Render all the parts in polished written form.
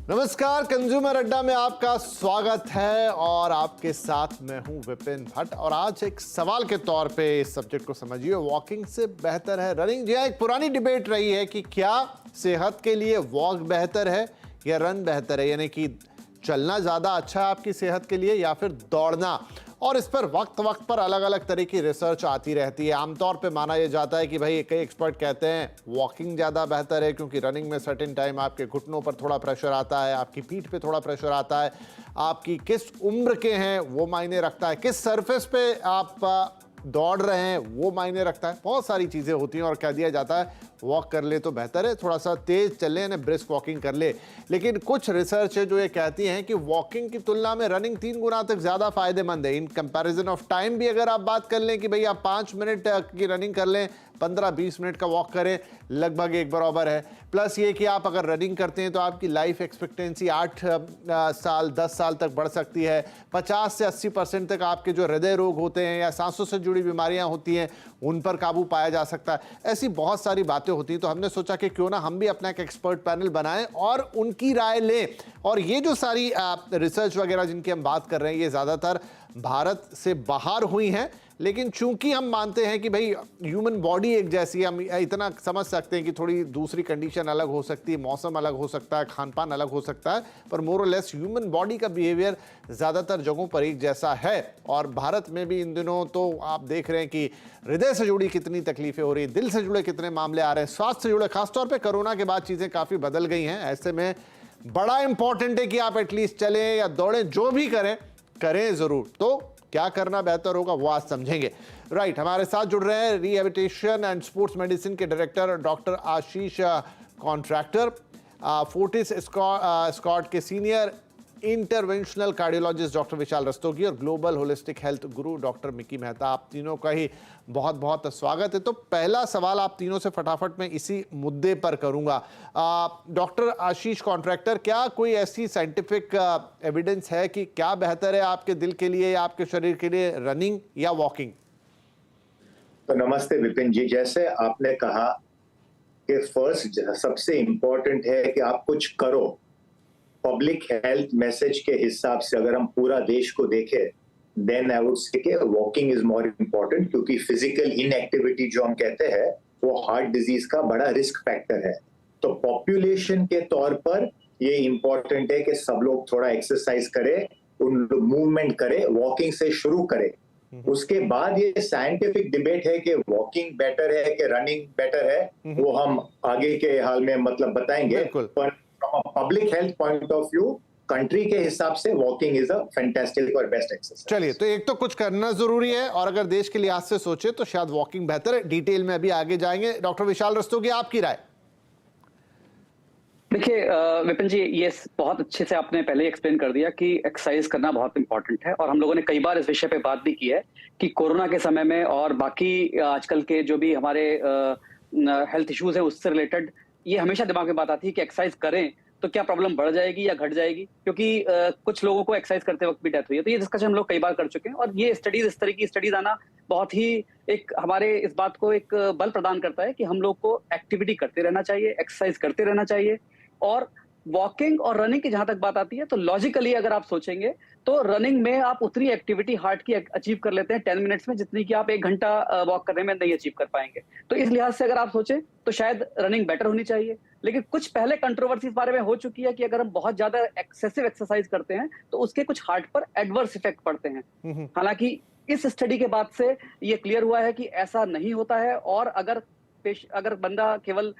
नमस्कार, कंज्यूमर अड्डा में आपका स्वागत है और आपके साथ मैं हूं विपिन भट्ट। और आज एक सवाल के तौर पे इस सब्जेक्ट को समझिए, वॉकिंग से बेहतर है रनिंग? जी हाँ, एक पुरानी डिबेट रही है कि क्या सेहत के लिए वॉक बेहतर है या रन बेहतर है, यानी कि चलना ज़्यादा अच्छा है आपकी सेहत के लिए या फिर दौड़ना। और इस पर वक्त वक्त पर अलग अलग तरह की रिसर्च आती रहती है। आमतौर पे माना यह जाता है कि भाई कई एक्सपर्ट कहते हैं वॉकिंग ज़्यादा बेहतर है, क्योंकि रनिंग में सर्टेन टाइम आपके घुटनों पर थोड़ा प्रेशर आता है, आपकी पीठ पे थोड़ा प्रेशर आता है, आपकी किस उम्र के हैं वो मायने रखता है, किस सरफेस पे आप दौड़ रहे हैं वो मायने रखता है। बहुत सारी चीज़ें होती हैं और कह दिया जाता है वॉक कर ले तो बेहतर है, थोड़ा सा तेज चले यानी ब्रिस्क वॉकिंग कर ले। लेकिन कुछ रिसर्च है जो ये कहती हैं कि वॉकिंग की तुलना में रनिंग 3 गुना तक ज़्यादा फायदेमंद है। इन कंपैरिजन ऑफ टाइम भी अगर आप बात कर लें कि भाई आप 5 मिनट की रनिंग कर लें, 15-20 मिनट का वॉक करें, लगभग एक बराबर है। प्लस ये कि आप अगर रनिंग करते हैं तो आपकी लाइफ एक्सपेक्टेंसी 8 साल 10 साल तक बढ़ सकती है। 50 से 80% तक आपके जो हृदय रोग होते हैं या सांसों से जुड़ी बीमारियां होती हैं उन पर काबू पाया जा सकता है। ऐसी बहुत सारी बातें होती हैं, तो हमने सोचा कि क्यों ना हम भी अपना एक एक्सपर्ट पैनल बनाएं और उनकी राय लें। और ये जो सारी रिसर्च वगैरह जिनकी हम बात कर रहे हैं ये ज़्यादातर भारत से बाहर हुई हैं, लेकिन चूंकि हम मानते हैं कि भाई ह्यूमन बॉडी एक जैसी है, हम इतना समझ सकते हैं कि थोड़ी दूसरी कंडीशन अलग हो सकती है, मौसम अलग हो सकता है, खान पान अलग हो सकता है, पर मोर और लेस ह्यूमन बॉडी का बिहेवियर ज़्यादातर जगहों पर एक जैसा है। और भारत में भी इन दिनों तो आप देख रहे हैं कि हृदय से जुड़ी कितनी तकलीफें हो रही हैं, दिल से जुड़े कितने मामले आ रहे हैं, स्वास्थ्य से जुड़े, खासतौर पर कोरोना के बाद चीज़ें काफ़ी बदल गई हैं। ऐसे में बड़ा इंपॉर्टेंट है कि आप एटलीस्ट चलें या दौड़ें, जो भी करें ज़रूर। तो क्या करना बेहतर होगा वो आज समझेंगे। राइट, हमारे साथ जुड़ रहे हैं रिहेबिलिटेशन एंड स्पोर्ट्स मेडिसिन के डायरेक्टर डॉक्टर आशीष कॉन्ट्रैक्टर, फोर्टिस स्कॉट के सीनियर इंटरवेंशनल कार्डियोलॉजिस्ट डॉक्टर विशाल रस्तोगी और ग्लोबल होलिस्टिक हेल्थ गुरु डॉक्टर मिकी मेहता। आप तीनों का ही बहुत बहुत स्वागत है। तो पहला सवाल आप तीनों से फटाफट मैं इसी मुद्दे पर करूंगा। डॉक्टर आशीष कॉन्ट्रैक्टर, क्या कोई ऐसी साइंटिफिक एविडेंस है कि क्या बेहतर है आपके दिल के लिए या आपके शरीर के लिए, रनिंग या वॉकिंग? तो नमस्ते विपिन जी, जैसे आपने कहा कि फर्स्ट सबसे इंपॉर्टेंट है कि आप कुछ करो। पब्लिक हेल्थ मैसेज के हिसाब से अगर हम पूरा देश को देखें, देन आई वुड से कि वॉकिंग इज मोर इम्पोर्टेंट, क्योंकि फिजिकल इनएक्टिविटी जो हम कहते हैं वो हार्ट डिजीज का बड़ा रिस्क फैक्टर है। तो पॉपुलेशन के तौर पर ये इम्पोर्टेंट है कि सब लोग थोड़ा एक्सरसाइज करें, उन मूवमेंट करें, वॉकिंग से शुरू करें। उसके बाद ये साइंटिफिक डिबेट है कि वॉकिंग बेटर है कि रनिंग बेटर है, वो हम आगे के हाल में मतलब बताएंगे। पर public health point of view, country के हिसाब से वॉकिंग इज अ फैंटास्टिक और बेस्ट एक्सरसाइज। चलिए, तो एक तो कुछ करना जरूरी है और अगर देश के लिहाज से सोचे तो शायद वॉकिंग बेहतर है। डिटेल में अभी आगे जाएंगे। डॉक्टर विशाल रस्तोगी, आपकी राय? देखिए विपिन जी, ये बहुत अच्छे से आपने पहले ही एक्सप्लेन कर दिया कि एक्सरसाइज करना बहुत इंपॉर्टेंट है। और हम लोगों ने कई बार इस विषय पे बात भी की है कि कोरोना के समय में और बाकी आजकल के जो भी हमारे हेल्थ इश्यूज है उससे रिलेटेड ये हमेशा दिमाग में बात आती है कि एक्सरसाइज करें तो क्या प्रॉब्लम बढ़ जाएगी या घट जाएगी, क्योंकि कुछ लोगों को एक्सरसाइज करते वक्त भी डेथ हुई है। तो ये डिस्कशन हम लोग कई बार कर चुके हैं और ये स्टडीज, इस तरह की स्टडीज आना बहुत ही एक हमारे इस बात को एक बल प्रदान करता है कि हम लोग को एक्टिविटी करते रहना चाहिए, एक्सरसाइज करते रहना चाहिए। और वॉकिंग और रनिंग की जहां तक बात आती है तो लॉजिकली अगर आप सोचेंगे तो रनिंग में आप उतनी एक्टिविटी हार्ट की अचीव कर लेते हैं 10 मिनट्स में जितनी कि आप 1 घंटा वॉक करने में नहीं अचीव कर पाएंगे। तो इस लिहाज से अगर आप सोचें तो शायद रनिंग बेटर होनी चाहिए। लेकिन कुछ पहले कंट्रोवर्सी इस बारे में हो चुकी है कि अगर हम बहुत ज्यादा एक्सेसिव एक्सरसाइज करते हैं तो उसके कुछ हार्ट पर एडवर्स इफेक्ट पड़ते हैं। हालांकि इस स्टडी के बाद से ये क्लियर हुआ है कि ऐसा नहीं होता है। और अगर बंदा केवल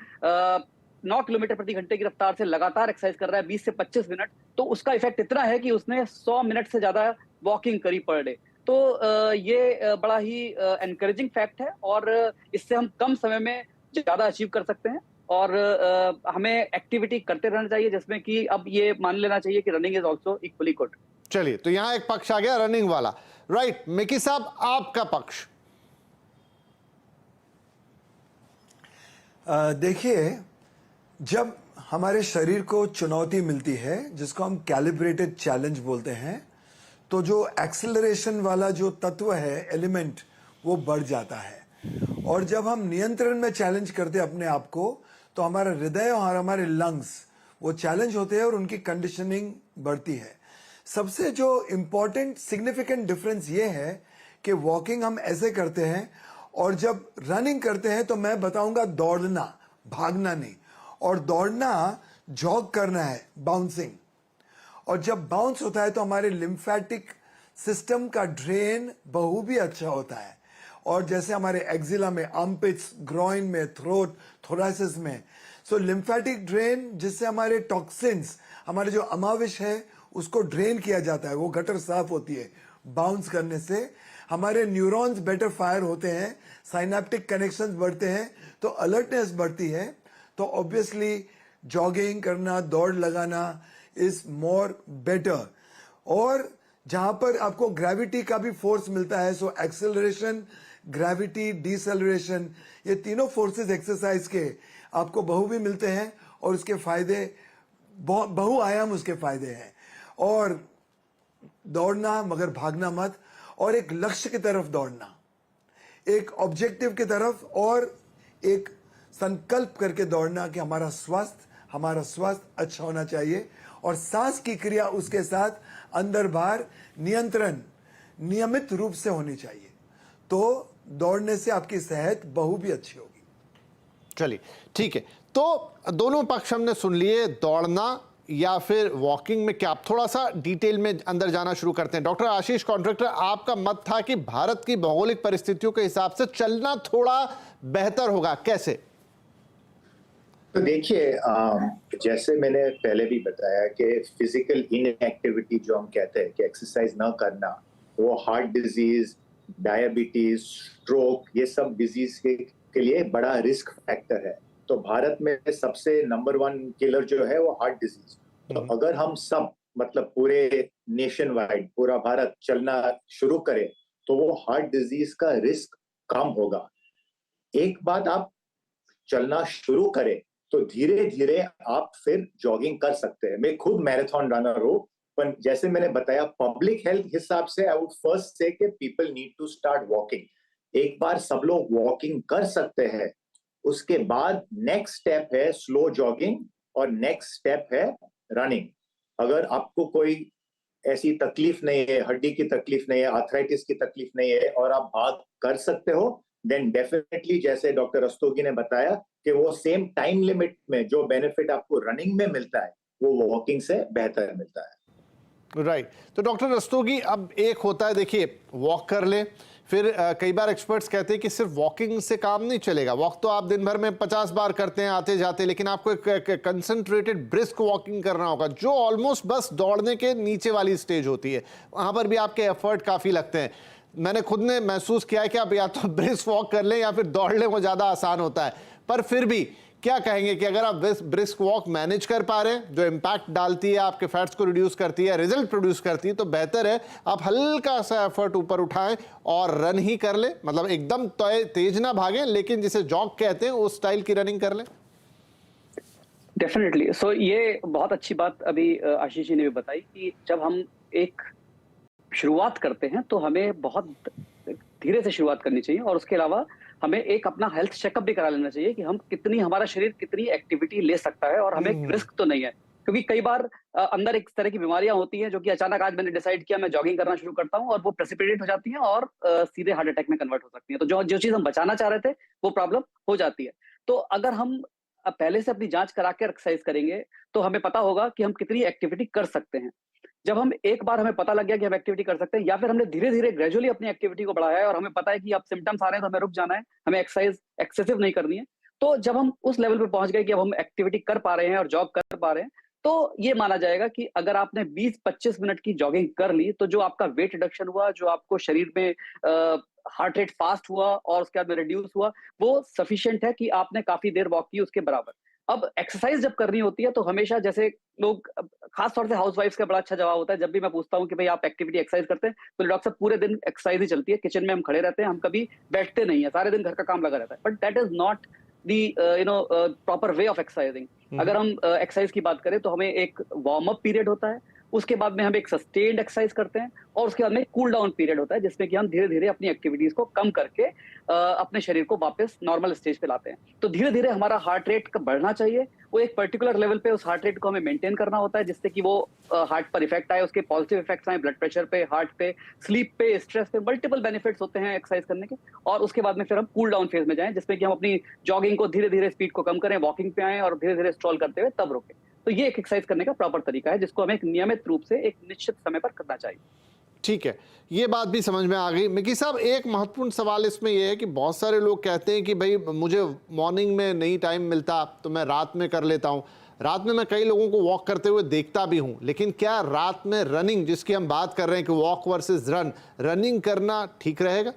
9 किलोमीटर प्रति घंटे की रफ्तार से लगातार एक्सरसाइज कर रहा है 20 से 25 मिनट, तो उसका इफेक्ट इतना है कि उसने 100 मिनट से ज्यादा वॉकिंग करी पर डे। तो ये बड़ा ही एनकरेजिंग फैक्ट है और इससे हम कम समय में ज्यादा अचीव कर सकते हैं। और हमें एक्टिविटी करते रहना चाहिए, जिसमें कि अब ये मान लेना चाहिए कि running is also equally good. चलिए, तो यहां एक पक्ष आ गया रनिंग वाला। राइट, मिकी साहब, आपका पक्ष? देखिए, जब हमारे शरीर को चुनौती मिलती है जिसको हम कैलिब्रेटेड चैलेंज बोलते हैं, तो जो एक्सेलरेशन वाला जो तत्व है, एलिमेंट, वो बढ़ जाता है। और जब हम नियंत्रण में चैलेंज करते हैं अपने आप को, तो हमारा हृदय और हमारे लंग्स वो चैलेंज होते हैं और उनकी कंडीशनिंग बढ़ती है। सबसे जो इम्पोर्टेंट सिग्निफिकेंट डिफरेंस ये है कि वॉकिंग हम ऐसे करते हैं और जब रनिंग करते हैं तो मैं बताऊंगा दौड़ना, भागना नहीं। और दौड़ना जॉग करना है, बाउंसिंग। और जब बाउंस होता है तो हमारे लिम्फेटिक सिस्टम का ड्रेन भी अच्छा होता है। और जैसे हमारे एक्जिला में, आर्मपिट्स, ग्रॉइन में, थ्रोट, थोरासिस में, सो लिम्फेटिक ड्रेन, जिससे हमारे टॉक्सिन्स, हमारे जो अमाविश है उसको ड्रेन किया जाता है, वो गटर साफ होती है बाउंस करने से। हमारे न्यूरॉन्स बेटर फायर होते हैं, साइनेप्टिक कनेक्शंस बढ़ते हैं, तो अलर्टनेस बढ़ती है। तो ऑब्वियसली जॉगिंग करना, दौड़ लगाना इज मोर बेटर। और जहां पर आपको ग्रेविटी का भी फोर्स मिलता है, सो एक्सेलरेशन, ग्रेविटी, डिसेलरेशन, ये तीनों फोर्सेस एक्सरसाइज के आपको भी मिलते हैं और उसके फायदे बहुआयाम उसके फायदे हैं। और दौड़ना मगर भागना मत, और एक लक्ष्य की तरफ दौड़ना, एक ऑब्जेक्टिव की तरफ, और एक संकल्प करके दौड़ना कि हमारा स्वास्थ्य अच्छा होना चाहिए। और सांस की क्रिया उसके साथ अंदर बाहर नियंत्रण नियमित रूप से होनी चाहिए। तो दौड़ने से आपकी सेहत भी अच्छी होगी। चलिए ठीक है, तो दोनों पक्ष हमने सुन लिए, दौड़ना या फिर वॉकिंग में क्या। आप थोड़ा सा डिटेल में अंदर जाना शुरू करते हैं। डॉक्टर आशीष कॉन्ट्रैक्टर, आपका मत था कि भारत की भौगोलिक परिस्थितियों के हिसाब से चलना थोड़ा बेहतर होगा, कैसे? तो देखिए, जैसे मैंने पहले भी बताया कि फिजिकल इनएक्टिविटी जो हम कहते हैं कि एक्सरसाइज ना करना, वो हार्ट डिजीज, डायबिटीज, स्ट्रोक, ये सब डिजीज के लिए बड़ा रिस्क फैक्टर है। तो भारत में सबसे नंबर 1 किलर जो है वो हार्ट डिजीज। तो अगर हम सब, मतलब पूरे नेशन वाइड, पूरा भारत चलना शुरू करे तो वो हार्ट डिजीज का रिस्क कम होगा। एक बात, आप चलना शुरू करें तो धीरे धीरे आप फिर जॉगिंग कर सकते हैं। मैं खुद मैराथन रनर हूं, पर जैसे मैंने बताया, पब्लिक हेल्थ हिसाब से आई वुड फर्स्ट से कि people need to start walking. एक बार सब लोग वॉकिंग कर सकते हैं, उसके बाद नेक्स्ट स्टेप है स्लो जॉगिंग और नेक्स्ट स्टेप है रनिंग। अगर आपको कोई ऐसी तकलीफ नहीं है, हड्डी की तकलीफ नहीं है, आर्थराइटिस की तकलीफ नहीं है और आप भाग कर सकते हो, देन डेफिनेटली जैसे डॉक्टर रस्तोगी ने बताया कि वो सेम टाइम लिमिट में जो बेनिफिट आपको रनिंग में मिलता है वो वॉकिंग से बेहतर मिलता है। राइट। तो डॉक्टर रस्तोगी, अब एक होता है, देखिए वॉक कर ले, फिर कई बार एक्सपर्ट्स कहते हैं कि सिर्फ वॉकिंग से काम नहीं चलेगा। वॉक तो आप दिन भर में 50 बार करते हैं आते जाते, लेकिन आपको एक कंसंट्रेटेड ब्रिस्क वॉकिंग करना होगा, जो ऑलमोस्ट बस दौड़ने के नीचे वाली स्टेज होती है। वहां पर भी आपके एफर्ट काफी लगते हैं। मैंने खुद ने महसूस किया है कि आप या तो ब्रिस्क वॉक कर लें या फिर दौड़ लें, वो ज्यादा आसान होता है। पर फिर भी क्या कहेंगे कि अगर आप ब्रिस्क वॉक मैनेज कर पा रहे हैं, जो इम्पैक्ट डालती है, आपके फैट्स को रिड्यूस करती है, रिजल्ट प्रोड्यूस करती है, तो बेहतर है आप हल्का सा एफर्ट ऊपर उठाएं और रन ही कर लें। मतलब एकदम तेज ना भागें, लेकिन जिसे जॉग कहते हैं उस स्टाइल की रनिंग कर लें। डेफिनेटली। सो ये बहुत अच्छी बात अभी आशीष जी ने भी बताई कि जब हम एक शुरुआत करते हैं तो हमें बहुत धीरे से शुरुआत करनी चाहिए, और उसके अलावा हमें एक अपना हेल्थ चेकअप भी करा लेना चाहिए कि हम हमारा शरीर कितनी एक्टिविटी ले सकता है और हमें रिस्क तो नहीं है। क्योंकि कई बार अंदर एक तरह की बीमारियां होती हैं जो कि अचानक आज मैंने डिसाइड किया मैं जॉगिंग करना शुरू करता हूं और वो प्रेसिपिटेट हो जाती हैं और सीधे हार्ट अटैक में कन्वर्ट हो सकती हैं। तो जो चीज हम बचाना चाह रहे थे वो प्रॉब्लम हो जाती है। तो अगर हम पहले से अपनी जांच करा के एक्सरसाइज करेंगे तो हमें पता होगा कि हम कितनी एक्टिविटी कर सकते हैं। जब हम एक बार हमें पता लग गया कि हम एक्टिविटी कर सकते हैं, या फिर हमने धीरे धीरे ग्रेजुअली अपनी एक्टिविटी को बढ़ाया है और हमें पता है कि अब सिम्टम्स आ रहे हैं तो हमें रुक जाना है, हमें एक्सरसाइज एक्सेसिव नहीं करनी है, तो जब हम उस लेवल पे पहुंच गए कि अब हम एक्टिविटी कर पा रहे हैं और जॉग कर पा रहे हैं, तो ये माना जाएगा कि अगर आपने 20-25 मिनट की जॉगिंग कर ली तो जो आपका वेट रिडक्शन हुआ, जो आपको शरीर में हार्ट रेट फास्ट हुआ और उसके बाद में रिड्यूस हुआ, वो सफिशिएंट है कि आपने काफी देर वॉक की उसके बराबर। अब एक्सरसाइज जब करनी होती है तो हमेशा, जैसे लोग, खासतौर से हाउसवाइफ्स का बड़ा अच्छा जवाब होता है जब भी मैं पूछता हूँ कि भाई आप एक्टिविटी एक्सरसाइज करते हैं, तो डॉक्टर साहब पूरे दिन एक्सरसाइज ही चलती है, किचन में हम खड़े रहते हैं, हम कभी बैठते नहीं है, सारे दिन घर का काम लगा रहता है। But that is not the proper way of exercising. अगर हम एक्सरसाइज की बात करें तो हमें एक वार्म अप पीरियड होता है, उसके बाद में हम एक सस्टेन्ड एक्सरसाइज करते हैं और उसके बाद में कूल डाउन पीरियड होता है जिसमें कि हम धीरे धीरे अपनी एक्टिविटीज को कम करके अपने शरीर को वापस नॉर्मल स्टेज पे लाते हैं। तो धीरे धीरे हमारा हार्ट रेट बढ़ना चाहिए, वो एक पर्टिकुलर लेवल पे उस हार्ट रेट को हमें मेंटेन करना होता है जिससे कि वो हार्ट पर इफेक्ट आए, उसके पॉजिटिव इफेक्ट्स आए ब्लड प्रेशर पे, हार्ट पे, स्लीप पे, स्ट्रेस पे, मल्टीपल बेनिफिट्स होते हैं एक्सरसाइज करने के। और उसके बाद में फिर हम कूल डाउन फेज में जाएं जिसमें कि हम अपनी जॉगिंग को धीरे धीरे स्पीड को कम करें, वॉकिंग पे आए और धीरे धीरे स्ट्रॉल करते हुए तब रोकें। तो ये एक एक्सरसाइज करने का प्रॉपर तरीका है जिसको हमें एक नियमित रूप से एक निश्चित समय पर करना चाहिए। ठीक है, ये बात भी समझ में आ गई। मिकी साहब, एक महत्वपूर्ण सवाल इसमें यह है कि बहुत सारे लोग कहते हैं कि भाई मुझे मॉर्निंग में नहीं टाइम मिलता तो मैं रात में कर लेता हूँ। रात में मैं कई लोगों को वॉक करते हुए देखता भी हूँ, लेकिन क्या रात में रनिंग, जिसकी हम बात कर रहे हैं कि वॉक वर्सेस रनिंग करना ठीक रहेगा?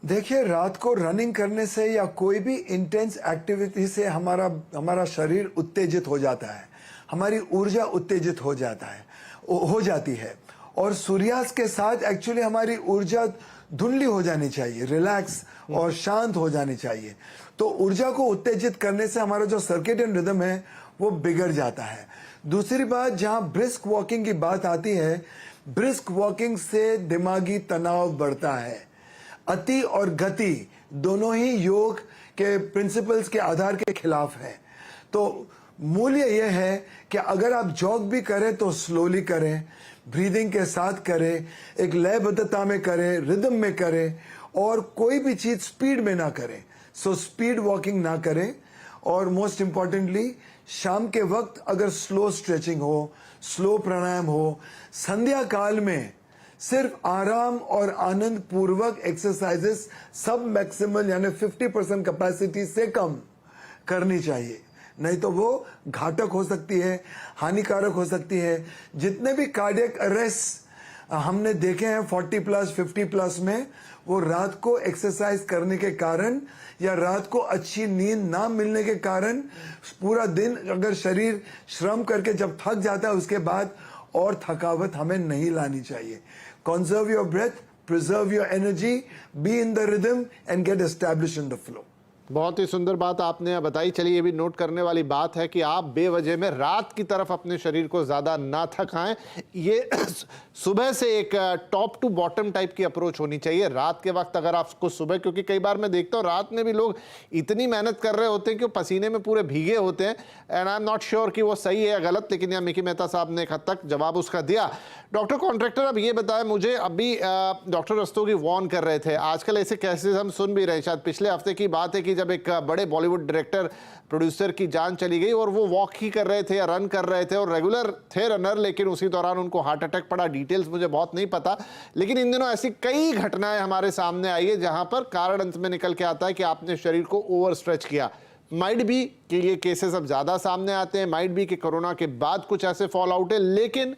देखिए, रात को रनिंग करने से या कोई भी इंटेंस एक्टिविटी से हमारा शरीर उत्तेजित हो जाता है, हमारी ऊर्जा उत्तेजित हो जाती है और सूर्यास्त के साथ एक्चुअली हमारी ऊर्जा धुंधली हो जानी चाहिए, रिलैक्स और शांत हो जानी चाहिए। तो ऊर्जा को उत्तेजित करने से हमारा जो सर्केडियन रिदम है वो बिगड़ जाता है। दूसरी बात, जहां ब्रिस्क वॉकिंग की बात आती है, ब्रिस्क वॉकिंग से दिमागी तनाव बढ़ता है। अति और गति दोनों ही योग के प्रिंसिपल्स के आधार के खिलाफ है। तो मूल्य यह है कि अगर आप जॉग भी करें तो स्लोली करें, ब्रीदिंग के साथ करें, एक लयबद्धता में करें, रिदम में करें और कोई भी चीज स्पीड में ना करें। सो स्पीड वॉकिंग ना करें। और मोस्ट इंपॉर्टेंटली, शाम के वक्त अगर स्लो स्ट्रेचिंग हो, स्लो प्राणायाम हो, संध्या काल में सिर्फ आराम और आनंद पूर्वक एक्सरसाइजेस सब मैक्सिमल यानी 50% कैपेसिटी से कम करनी चाहिए, नहीं तो वो घातक हो सकती है, हानिकारक हो सकती है। जितने भी कार्डियक अरेस्ट हमने देखे हैं 40+, 50+ में, वो रात को एक्सरसाइज करने के कारण या रात को अच्छी नींद ना मिलने के कारण, पूरा दिन अगर शरीर श्रम करके जब थक जाता है उसके बाद और थकावट हमें नहीं लानी चाहिए। Conserve your breath, preserve your energy, be in the rhythm and get established in the flow. बहुत ही सुंदर बात आपने बताई। चलिए, ये भी नोट करने वाली बात है कि आप बेवजह में रात की तरफ अपने शरीर को ज़्यादा ना थकाएं। ये सुबह से एक टॉप टू बॉटम टाइप की अप्रोच होनी चाहिए रात के वक्त। अगर आपको सुबह, क्योंकि कई बार मैं देखता हूँ रात में भी लोग इतनी मेहनत कर रहे होते हैं कि वो पसीने में पूरे भीगे होते हैं। And I am not sure कि वो सही है या गलत, लेकिन यहाँ मिकी मेहता साहब ने एक हद तक जवाब उसका दिया। डॉक्टर कॉन्ट्रैक्टर, अब ये बताएं मुझे, अभी डॉक्टर रस्तोगी वार्न कर रहे थे, आजकल ऐसे केसेस हम सुन भी रहे हैं, शायद पिछले हफ्ते की बात है कि जब एक बड़े बॉलीवुड डायरेक्टर प्रोड्यूसर की जान चली गई और वो वॉक ही कर रहे थे या रन कर रहे थे और रेगुलर थे रनर, लेकिन उसी दौरान उनको हार्ट अटैक पड़ा। डिटेल्स मुझे बहुत नहीं पता, लेकिन इन दिनों ऐसी कई घटनाएं हमारे सामने आई है जहां पर कारण अंत में निकल के आता है कि आपने शरीर को ओवर स्ट्रेच किया। माइट भी कि ये केसेस अब ज्यादा सामने आते हैं, माइट भी कि कोरोना के बाद कुछ ऐसे फॉल आउट है, लेकिन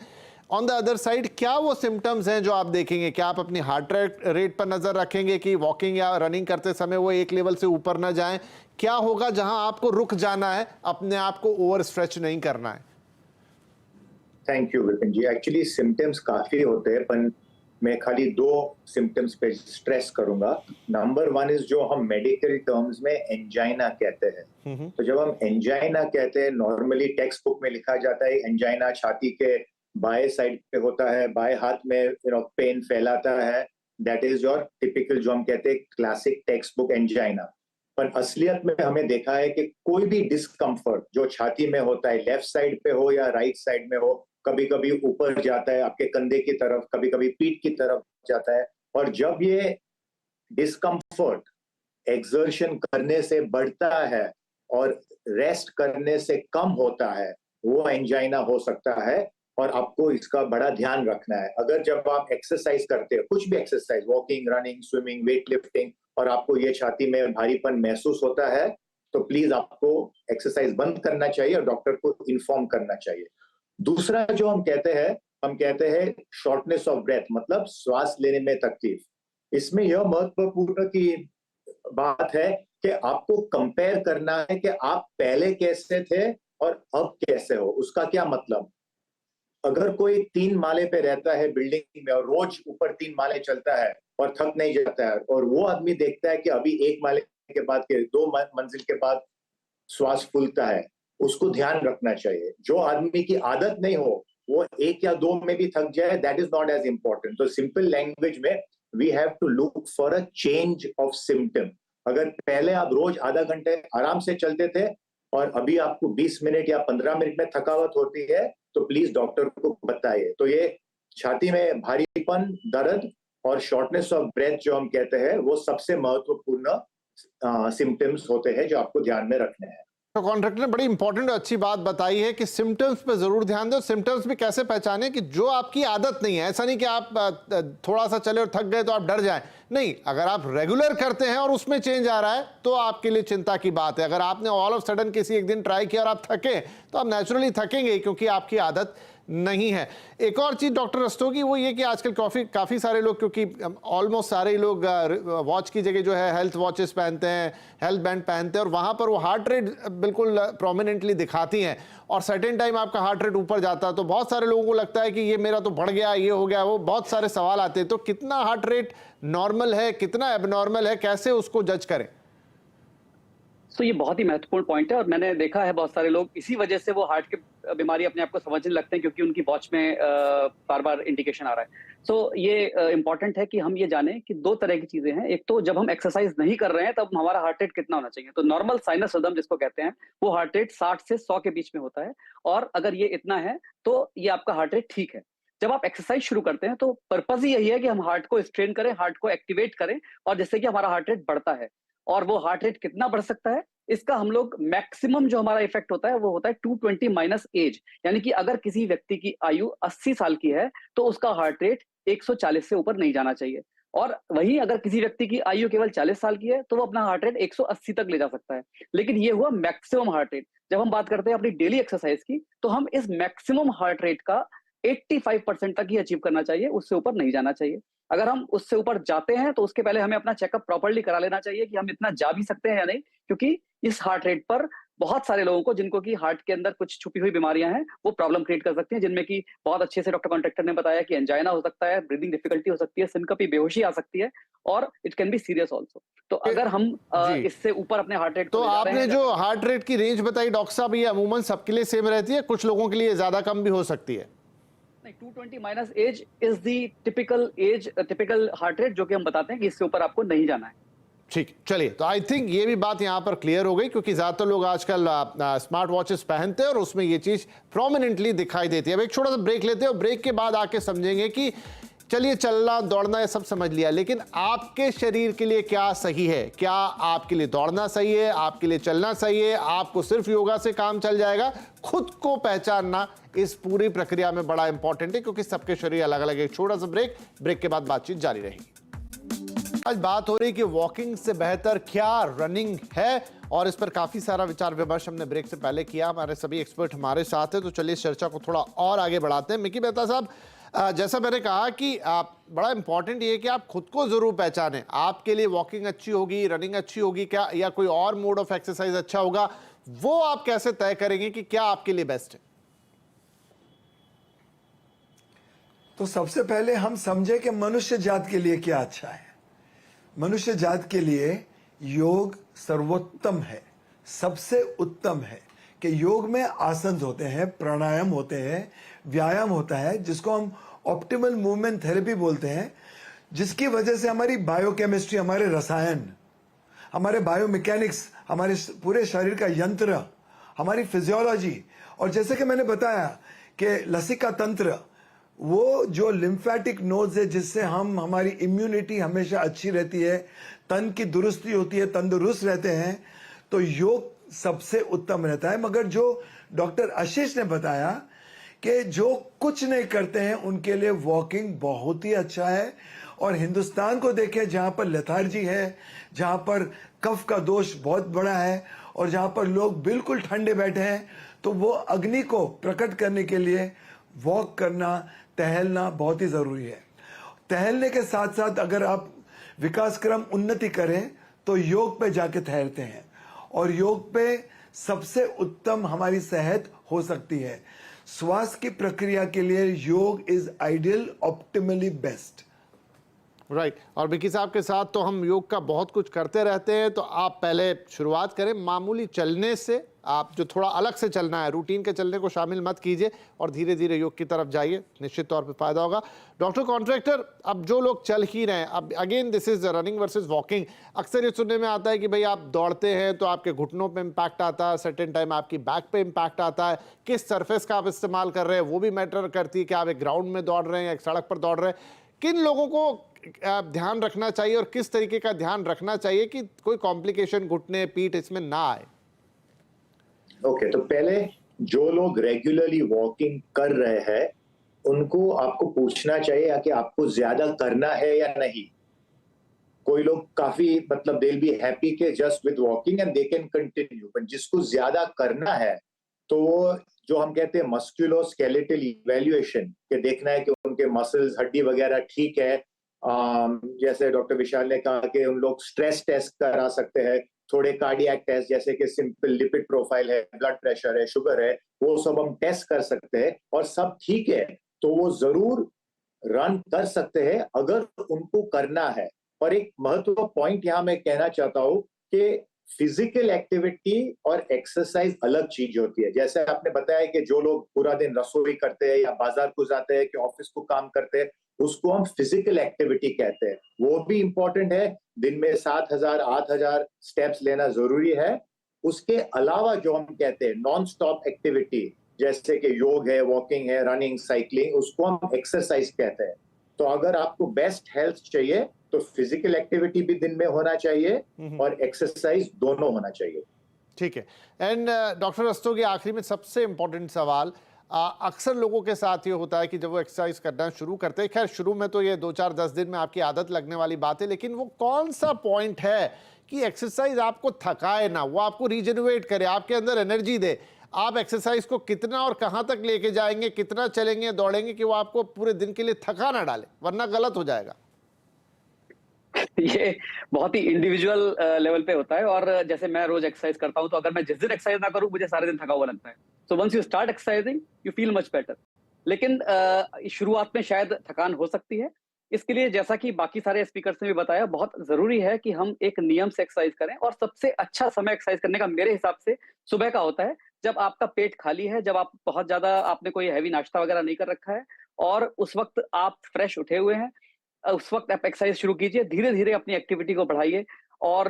ऑन द अदर साइड क्या वो सिम्टम्स हैं जो आप देखेंगे? क्या आप अपनी हार्ट रेट पर नजर रखेंगे कि वॉकिंग या रनिंग करते समय वो एक लेवल से ऊपर ना जाएं? क्या होगा जहां आपको रुक जाना है, अपने आप को ओवर स्ट्रेच नहीं करना है? Thank you Vipin ji. Actually symptoms काफी होते हैं, पर मैं खाली 2 सिम्टम्स पे स्ट्रेस करूंगा। नंबर 1 इज जो हम मेडिकल टर्म्स में एंजाइना कहते हैं। तो जब हम एंजाइना कहते हैं, नॉर्मली टेक्स्ट बुक में लिखा जाता है एंजाइना छाती के बाएं साइड पे होता है, बाएं हाथ में पेन फैलाता है। दैट इज योर टिपिकल, जो हम कहते हैं क्लासिक टेक्स्ट बुक एंजाइना। पर असलियत में हमें देखा है कि कोई भी डिस्कम्फर्ट जो छाती में होता है, लेफ्ट साइड पे हो या राइट साइड में हो, कभी कभी ऊपर जाता है आपके कंधे की तरफ, कभी कभी पीठ की तरफ जाता है, और जब ये डिस्कम्फर्ट एक्सर्शन करने से बढ़ता है और रेस्ट करने से कम होता है, वो एंजाइना हो सकता है। और आपको इसका बड़ा ध्यान रखना है। अगर जब आप एक्सरसाइज करते हो, कुछ भी exercise, walking, running, swimming, weight lifting, और आपको ये छाती में भारीपन महसूस होता है, तो प्लीज आपको एक्सरसाइज बंद करना चाहिए और डॉक्टर को इन्फॉर्म करना चाहिए। दूसरा जो हम कहते हैं शॉर्टनेस ऑफ ब्रेथ, मतलब श्वास लेने में तकलीफ। इसमें यह महत्वपूर्ण की बात है कि आपको कंपेयर करना है कि आप पहले कैसे थे और अब कैसे हो। उसका क्या मतलब? अगर कोई 3 माले पे रहता है बिल्डिंग में और रोज ऊपर 3 माले चलता है और थक नहीं जाता है, और वो आदमी देखता है कि अभी 1 माले के बाद के 2 मंजिल के बाद श्वास फूलता है, उसको ध्यान रखना चाहिए। जो आदमी की आदत नहीं हो वो 1 या 2 में भी थक जाए, that is not as important. तो सिंपल लैंग्वेज में we have to look for a change of symptom. अगर पहले आप रोज आधा घंटे आराम से चलते थे और अभी आपको 20 मिनट या 15 मिनट में थकावट होती है तो प्लीज डॉक्टर को बताइए। तो ये छाती में भारीपन, दर्द और शॉर्टनेस ऑफ ब्रेथ जो हम कहते हैं वो सबसे महत्वपूर्ण सिम्टम्स होते हैं जो आपको ध्यान में रखने हैं। तो कॉन्ट्रैक्टर ने बड़ी इंपॉर्टेंट और अच्छी बात बताई है कि सिम्टम्स पे जरूर ध्यान दें। सिम्टम्स भी कैसे पहचाने कि जो आपकी आदत नहीं है, ऐसा नहीं कि आप थोड़ा सा चले और थक गए तो आप डर जाएं। नहीं, अगर आप रेगुलर करते हैं और उसमें चेंज आ रहा है तो आपके लिए चिंता की बात है। अगर आपने ऑल ऑफ सडन किसी एक दिन ट्राई किया और आप थके तो आप नेचुरली थकेंगे क्योंकि आपकी आदत नहीं है। एक और चीज डॉक्टर रस्तोगी वो ये कि आजकल काफी सारे लोग, क्योंकि ऑलमोस्ट सारे ही लोग वॉच की जगह जो है हेल्थ वॉचेस पहनते हैं, हेल्थ बैंड पहनते हैं और वहां पर वो हार्ट रेट बिल्कुल प्रोमिनेंटली दिखाती हैं और सर्टेन टाइम आपका हार्ट रेट ऊपर जाता है तो बहुत सारे लोगों को लगता है कि ये मेरा तो बढ़ गया, ये हो गया, वो बहुत सारे सवाल आते हैं। तो कितना हार्ट रेट नॉर्मल है, कितना एबनॉर्मल है, कैसे उसको जज करें? तो ये बहुत ही महत्वपूर्ण पॉइंट है और मैंने देखा है बहुत सारे लोग इसी वजह से वो हार्ट की बीमारी अपने आप को समझने लगते हैं क्योंकि उनकी वॉच में बार बार इंडिकेशन आ रहा है। तो ये इंपॉर्टेंट है कि हम ये जानें कि 2 तरह की चीजें हैं। एक तो जब हम एक्सरसाइज नहीं कर रहे हैं तब हमारा हार्ट रेट कितना होना चाहिए। तो नॉर्मल साइनस रिदम जिसको कहते हैं वो हार्ट रेट 60 से 100 के बीच में होता है और अगर ये इतना है तो ये आपका हार्ट रेट ठीक है। जब आप एक्सरसाइज शुरू करते हैं तो पर्पज ही यही है कि हम हार्ट को स्ट्रेन करें, हार्ट को एक्टिवेट करें और जिससे कि हमारा हार्ट रेट बढ़ता है। और वो हार्ट रेट कितना बढ़ सकता है इसका हम लोग मैक्सिमम जो हमारा इफेक्ट होता है वो होता है 220 माइनस एज। यानी कि अगर किसी व्यक्ति की आयु 80 साल की है तो उसका हार्ट रेट 140 से ऊपर नहीं जाना चाहिए और वहीं अगर किसी व्यक्ति की आयु केवल 40 साल की है तो वो अपना हार्ट रेट 180 तक ले जा सकता है। लेकिन ये हुआ मैक्सिमम हार्ट रेट। जब हम बात करते हैं अपनी डेली एक्सरसाइज की तो हम इस मैक्सिमम हार्ट रेट का 85% तक ही अचीव करना चाहिए, उससे ऊपर नहीं जाना चाहिए। अगर हम उससे ऊपर जाते हैं तो उसके पहले हमें अपना चेकअप प्रॉपर्ली करा लेना चाहिए कि हम इतना जा भी सकते हैं या नहीं, क्योंकि इस हार्ट रेट पर बहुत सारे लोगों को जिनको कि हार्ट के अंदर कुछ छुपी हुई बीमारियां हैं वो प्रॉब्लम क्रिएट कर सकती हैं, जिनमें कि बहुत अच्छे से डॉक्टर कॉन्ट्रैक्टर ने बताया कि एंजाइना हो सकता है, ब्रीदिंग डिफिकल्टी हो सकती है, सिनकपी, बेहोशी आ सकती है और it can be serious also. तो अगर हम इससे ऊपर अपने हार्ट रेट तो आपने जो हार्ट रेट की रेंज बताई डॉक्टर साहब, ये अमूमन सबके लिए सेम रहती है, कुछ लोगों के लिए ज्यादा कम भी हो सकती है? 220 minus age is the typical heart rate जो कि हम बताते हैं कि इससे ऊपर आपको नहीं जाना है। ठीक, चलिए, तो आई थिंक ये भी बात यहां पर क्लियर हो गई क्योंकि ज्यादातर लोग आजकल स्मार्ट वॉचेस पहनते हैं और उसमें ये चीज प्रोमिनेंटली दिखाई देती है। अब एक छोटा सा ब्रेक लेते हैं और ब्रेक के बाद आके समझेंगे कि चलिए चलना दौड़ना ये सब समझ लिया, लेकिन आपके शरीर के लिए क्या सही है? क्या आपके लिए दौड़ना सही है, आपके लिए चलना सही है, आपको सिर्फ योगा से काम चल जाएगा? खुद को पहचानना इस पूरी प्रक्रिया में बड़ा इंपॉर्टेंट है क्योंकि सबके शरीर अलग अलग है। एक छोटा सा ब्रेक के बाद बातचीत जारी रहेगी। आज बात हो रही कि वॉकिंग से बेहतर क्या रनिंग है और इस पर काफी सारा विचार विमर्श हमने ब्रेक से पहले किया। हमारे सभी एक्सपर्ट हमारे साथ हैं, तो चलिए इस चर्चा को थोड़ा और आगे बढ़ाते हैं। मिकी मेहता साहब, जैसा मैंने कहा कि बड़ा इंपॉर्टेंट ये है कि आप खुद को जरूर पहचानें। आपके लिए वॉकिंग अच्छी होगी, रनिंग अच्छी होगी क्या, या कोई और मोड ऑफ एक्सरसाइज अच्छा होगा, वो आप कैसे तय करेंगे कि क्या आपके लिए बेस्ट है? तो सबसे पहले हम समझे कि मनुष्य जात के लिए क्या अच्छा है। मनुष्य जात के लिए योग सर्वोत्तम है, सबसे उत्तम है। कि योग में आसन होते हैं, प्राणायाम होते हैं, व्यायाम होता है जिसको हम ऑप्टिमल मूवमेंट थेरेपी बोलते हैं, जिसकी वजह से हमारी बायोकेमिस्ट्री, हमारे रसायन, हमारे बायोमैकेनिक्स, हमारे पूरे शरीर का यंत्र, हमारी फिजियोलॉजी, और जैसे कि मैंने बताया कि लसिका तंत्र, वो जो लिम्फेटिक नोड्स है जिससे हमारी इम्यूनिटी हमेशा अच्छी रहती है, तन की दुरुस्ती होती है, तंदुरुस्त रहते हैं, तो योग सबसे उत्तम रहता है। मगर जो डॉक्टर आशीष ने बताया कि जो कुछ नहीं करते हैं उनके लिए वॉकिंग बहुत ही अच्छा है। और हिंदुस्तान को देखें जहां पर लेथार्जी है, जहां पर कफ का दोष बहुत बड़ा है और जहां पर लोग बिल्कुल ठंडे बैठे हैं, तो वो अग्नि को प्रकट करने के लिए वॉक करना, टहलना बहुत ही जरूरी है। टहलने के साथ साथ अगर आप विकास क्रम उन्नति करें तो योग पे जाके ठहरते हैं और योग पे सबसे उत्तम हमारी सेहत हो सकती है। स्वास्थ्य की प्रक्रिया के लिए योग is ideal, optimally best. Right. और विकी साहब के साथ तो हम योग का बहुत कुछ करते रहते हैं, तो आप पहले शुरुआत करें मामूली चलने से, आप जो थोड़ा अलग से चलना है, रूटीन के चलने को शामिल मत कीजिए और धीरे धीरे योग की तरफ जाइए, निश्चित तौर पे फायदा होगा। डॉक्टर कॉन्ट्रैक्टर, अब जो लोग चल ही रहे हैं, अब again this is running versus walking, अक्सर ये सुनने में आता है कि भाई आप दौड़ते हैं तो आपके घुटनों पे इम्पैक्ट आता है, सर्टेन टाइम आपकी बैक पे इम्पैक्ट आता है, किस सरफेस का आप इस्तेमाल कर रहे हैं वो भी मैटर करती है कि आप एक ग्राउंड में दौड़ रहे हैं या एक सड़क पर दौड़ रहे हैं। किन लोगों को ध्यान रखना चाहिए और किस तरीके का ध्यान रखना चाहिए कि कोई कॉम्प्लिकेशन घुटने पीठ इसमें ना आए? ओके, तो पहले जो लोग रेगुलरली वॉकिंग कर रहे हैं उनको आपको पूछना चाहिए कि आपको ज्यादा करना है या नहीं। कोई लोग काफी मतलब दे विल बी हैप्पी के just with walking and they can continue, पर जिसको ज्यादा करना है तो वो जो हम कहते हैं मस्कुलोस्केलेटल इवैल्यूएशन के देखना है कि उनके मसल्स हड्डी वगैरह ठीक है। जैसे डॉक्टर विशाल ने कहा कि उन लोग स्ट्रेस टेस्ट करा सकते हैं, थोड़े कार्डियक टेस्ट जैसे कि सिंपल लिपिड प्रोफाइल है, ब्लड प्रेशर है, शुगर है, वो सब हम टेस्ट कर सकते हैं और सब ठीक है तो वो जरूर रन कर सकते हैं अगर उनको करना है। पर एक महत्वपूर्ण पॉइंट यहाँ मैं कहना चाहता हूँ कि फिजिकल एक्टिविटी और एक्सरसाइज अलग चीज होती है। जैसे आपने बताया कि जो लोग पूरा दिन रसोई करते हैं या बाजार को जाते हैं कि ऑफिस को काम करते हैं, उसको हम फिजिकल एक्टिविटी कहते हैं, वो भी इंपॉर्टेंट है। दिन में 7,000 8,000 स्टेप्स लेना जरूरी है। उसके अलावा जो हम कहते हैं नॉन स्टॉप एक्टिविटी जैसे कि योग है, वॉकिंग है, रनिंग, साइकिलिंग, उसको हम एक्सरसाइज कहते हैं। तो अगर आपको बेस्ट हेल्थ चाहिए तो फिजिकल एक्टिविटी भी दिन में होना चाहिए और एक्सरसाइज दोनों होना चाहिए। ठीक है। एंड डॉक्टर रस्तोगी, आखिरी में सबसे इंपॉर्टेंट सवाल, अक्सर लोगों के साथ ये होता है कि जब वो एक्सरसाइज करना शुरू करते हैं, खैर शुरू में तो ये 2-4-10 दिन में आपकी आदत लगने वाली बात है, लेकिन वो कौन सा पॉइंट है कि एक्सरसाइज आपको थकाए ना, वो आपको रीजनरेट करे, आपके अंदर एनर्जी दे? आप एक्सरसाइज को कितना और कहां तक लेके जाएंगे, कितना चलेंगे दौड़ेंगे कि वो आपको पूरे दिन के लिए थका ना डाले, वरना गलत हो जाएगा? ये बहुत ही इंडिविजुअल लेवल पे होता है। और जैसे मैं रोज एक्सरसाइज करता हूं तो अगर मैं जिस दिन एक्सरसाइज ना करूं मुझे सारे दिन थका हुआ लगता है। So once you start exercising you feel much better. लेकिन शुरुआत में शायद थकान हो सकती है। इसके लिए जैसा कि बाकी सारे स्पीकर्स ने भी बताया, बहुत जरूरी है कि हम एक नियम से एक्सरसाइज करें। और सबसे अच्छा समय एक्सरसाइज करने का मेरे हिसाब से सुबह का होता है, जब आपका पेट खाली है, जब आप बहुत ज्यादा आपने कोई हैवी नाश्ता वगैरह नहीं कर रखा है और उस वक्त आप फ्रेश उठे हुए हैं, उस वक्त आप एक्सरसाइज शुरू कीजिए। धीरे धीरे अपनी एक्टिविटी को बढ़ाइए और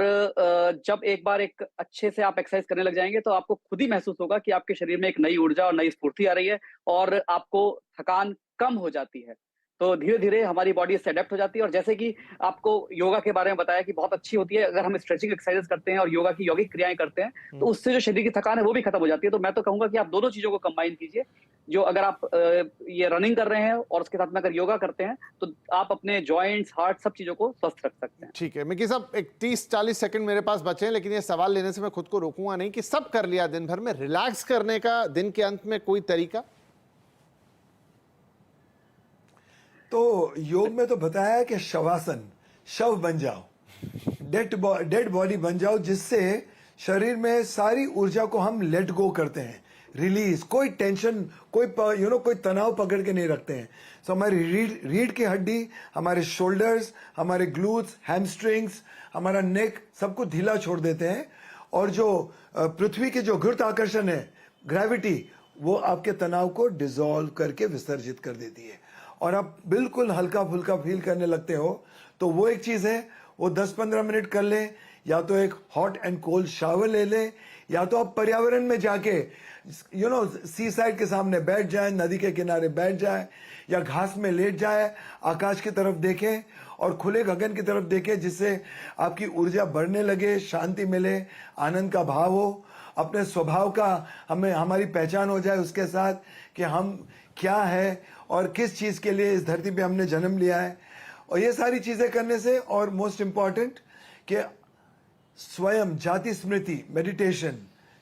जब एक बार एक अच्छे से आप एक्सरसाइज करने लग जाएंगे तो आपको खुद ही महसूस होगा कि आपके शरीर में एक नई ऊर्जा और नई स्फूर्ति आ रही है और आपको थकान कम हो जाती है। तो धीरे धीरे हमारी बॉडी इससे अडेप्ट हो जाती है। और जैसे कि आपको योगा के बारे में बताया कि बहुत अच्छी होती है, अगर हम स्ट्रेचिंग एक्सरसाइज करते हैं और योगा की यौगिक क्रियाएं करते हैं तो उससे जो शरीर की थकान है वो भी खत्म हो जाती है। तो मैं तो कहूंगा कि आप दोनों चीजों को कंबाइन कीजिए। जो अगर आप ये रनिंग कर रहे हैं और उसके साथ में अगर योगा करते हैं तो आप अपने जॉइंट्स, हार्ट, सब चीजों को स्वस्थ रख सकते हैं। ठीक है मिकी साहब, एक 30-40 सेकंड मेरे पास बचे हैं, लेकिन ये सवाल लेने से मैं खुद को रोकूंगा नहीं कि सब कर लिया दिन भर में, रिलैक्स करने का दिन के अंत में कोई तरीका? तो योग में तो बताया है कि शवासन, शव बन जाओ, डेड बॉडी बन जाओ, जिससे शरीर में सारी ऊर्जा को हम लेट गो करते हैं, रिलीज, कोई टेंशन, कोई तनाव पकड़ के नहीं रखते हैं। तो हमारी रीढ़ की हड्डी, हमारे शोल्डर्स, हमारे ग्लूट्स, हैमस्ट्रिंग्स, हमारा नेक, सबको ढीला छोड़ देते हैं। और जो पृथ्वी के जो गुरुत्वाकर्षण है, ग्रेविटी, वो आपके तनाव को डिसॉल्व करके विसर्जित कर देती है और आप बिल्कुल हल्का फुल्का फील करने लगते हो। तो वो एक चीज है, वो 10-15 मिनट कर लें, या तो एक हॉट एंड कोल्ड शावर ले लें, या तो आप पर्यावरण में जाके सी साइड के सामने बैठ जाएं, नदी के किनारे बैठ जाएं, या घास में लेट जाएं, आकाश की तरफ देखें और खुले गगन की तरफ देखें, जिससे आपकी ऊर्जा बढ़ने लगे, शांति मिले, आनंद का भाव हो, अपने स्वभाव का हमारी पहचान हो जाए उसके साथ कि हम क्या है और किस चीज के लिए इस धरती पे हमने जन्म लिया है। और ये सारी चीजें करने से, और मोस्ट इंपॉर्टेंट कि स्वयं जाति स्मृति मेडिटेशन,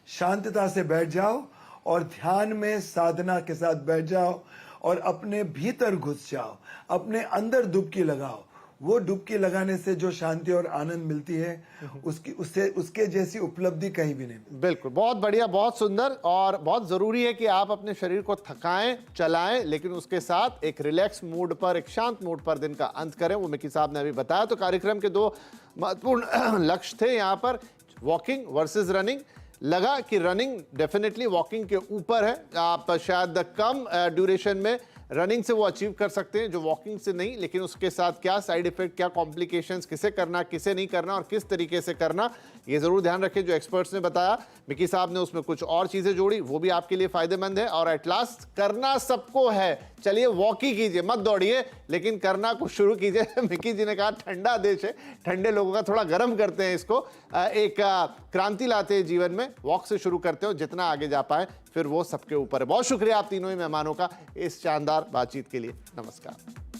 शांतता से बैठ जाओ और ध्यान में साधना के साथ बैठ जाओ और अपने भीतर घुस जाओ, अपने अंदर डुबकी लगाओ। वो डुबकी लगाने से जो शांति और आनंद मिलती है, उसके जैसी उपलब्धि कहीं भी नहीं मिलती। बिल्कुल, बहुत बढ़िया, बहुत सुंदर। और बहुत जरूरी है कि आप अपने शरीर को थकाएं, चलाएं, लेकिन उसके साथ एक रिलैक्स मूड पर, एक शांत मूड पर दिन का अंत करें। वो मिकी साहब ने अभी बताया। तो कार्यक्रम के 2 महत्वपूर्ण लक्ष्य थे यहाँ पर, वॉकिंग वर्सेस रनिंग। लगा कि रनिंग डेफिनेटली वॉकिंग के ऊपर है। आप शायद कम ड्यूरेशन में रनिंग से वो अचीव कर सकते हैं जो वॉकिंग से नहीं, लेकिन उसके साथ क्या साइड इफेक्ट, क्या कॉम्प्लिकेशंस, किसे करना किसे नहीं करना और किस तरीके से करना, ये जरूर ध्यान रखें। जो एक्सपर्ट्स ने बताया, मिकी साहब ने उसमें कुछ और चीजें जोड़ी, वो भी आपके लिए फायदेमंद है। और एट लास्ट करना सबको है, चलिए वॉक ही कीजिए, मत दौड़िए, लेकिन करना कुछ शुरू कीजिए। मिकी जी ने कहा ठंडा देश है, ठंडे लोगों का थोड़ा गर्म करते हैं इसको, एक क्रांति लाते हैं जीवन में, वॉक से शुरू करते हो, जितना आगे जा पाए फिर वो सबके ऊपर है। बहुत शुक्रिया आप तीनों ही मेहमानों का इस शानदार बातचीत के लिए। नमस्कार।